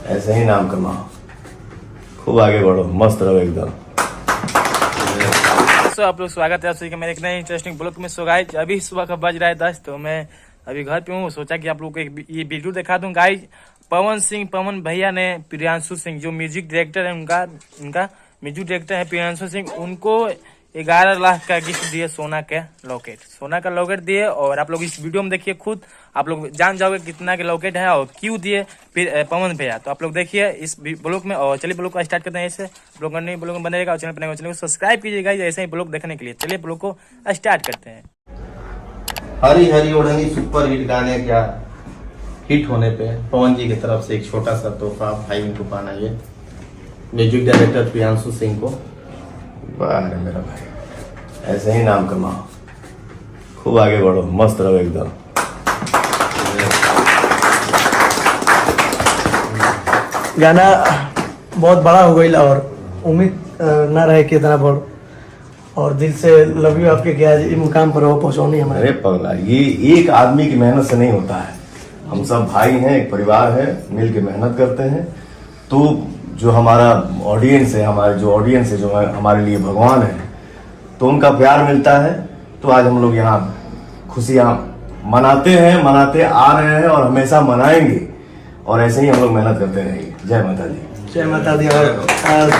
ऐसे ही नाम कमाओ, खूब आगे बढ़ो, मस्त रहो एकदम। सो आप लोग स्वागत है आप सभी का मेरे एक नए इंटरेस्टिंग ब्लॉग में। सो गाइज अभी सुबह का बज रहा है 10, तो मैं अभी घर पे हूँ। सोचा कि आप लोग को एक ये वीडियो दिखा दूं। गाइज पवन भैया ने प्रियांशु सिंह जो म्यूजिक डायरेक्टर है, उनका म्यूजिक डायरेक्टर है प्रियांशु सिंह, उनको 11 लाख का गिफ्ट दिए, सोना का लॉकेट दिए। और आप लोग इस वीडियो में देखिए, खुद आप लोग जान जाओगे कितना के लॉकेट है और क्यों दिए पवन भैया। तो आप लोग देखिए इस ब्लॉग में। और चलिए ब्लॉग को स्टार्ट करते हैं। ऐसे ब्लॉग में बनेगा और चैनल को सब्सक्राइब कीजिएगा ऐसे ही ब्लॉग देखने के लिए। चलिए ब्लॉग को स्टार्ट करते हैं। हरी हरी ओढ़नी सुपर हिट गाने क्या हिट होने पे पवन जी की तरफ से एक छोटा सा तोहफा भाई इनको पाना, ये म्यूजिक डायरेक्टर प्रियांशु सिंह को। वाह रे मेरा भाई, ऐसे ही नाम कमाओ, खूब आगे बढ़ो, मस्त रहो एकदम। गाना बहुत बड़ा हो गई और उम्मीद ना रहे कि इतना बड़, और दिल से लव यू आपके क्या इस मुकाम पर हो पहुंचाने हमारे। अरे पगला, ये एक आदमी की मेहनत से नहीं होता है। हम सब भाई हैं, एक परिवार है, मिल के मेहनत करते हैं। तो जो हमारा ऑडियंस है, जो हमारे लिए भगवान है, तो उनका प्यार मिलता है। तो आज हम लोग यहाँ खुशियाँ मनाते आ रहे हैं और हमेशा मनाएंगे। और ऐसे ही हम लोग मेहनत करते रहेंगे। जय माता दी। जय माता दी। और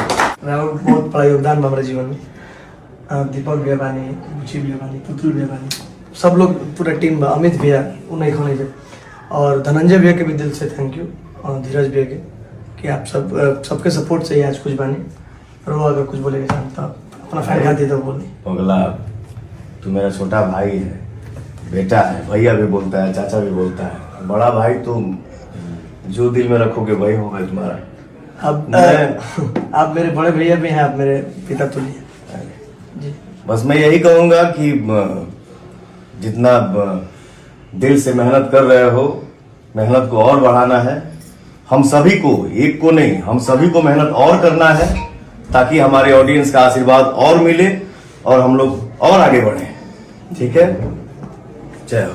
राहुल बहुत बड़ा योगदान हमारे जीवन में। दीपक भैया बानी, बुची भैया बानी, पुतुल भैया बानी, सब लोग पूरा टीम, अमित भैया उन्हें खोने से, और धनंजय भैया के भी दिल से थैंक यू, और धीरज भैया के, कि आप सबके सपोर्ट से ही आज कुछ बानी। और वो अगर कुछ बोलेगा शाम तो अपना फैन खाती तो बोल दी। पगला, तू मेरा छोटा भाई है, बेटा है, भैया भी बोलता है, चाचा भी बोलता है। बड़ा भाई तुम जो दिल में रखोगे वही होगा तुम्हारा। आप मेरे बड़े भैया भी हैं, आप मेरे पिता तुल्य जी। बस मैं यही कहूंगा कि जितना दिल से मेहनत कर रहे हो, मेहनत को और बढ़ाना है। हम सभी को, एक को नहीं, हम सभी को मेहनत और करना है, ताकि हमारे ऑडियंस का आशीर्वाद और मिले और हम लोग और आगे बढ़े। ठीक है, जय हो।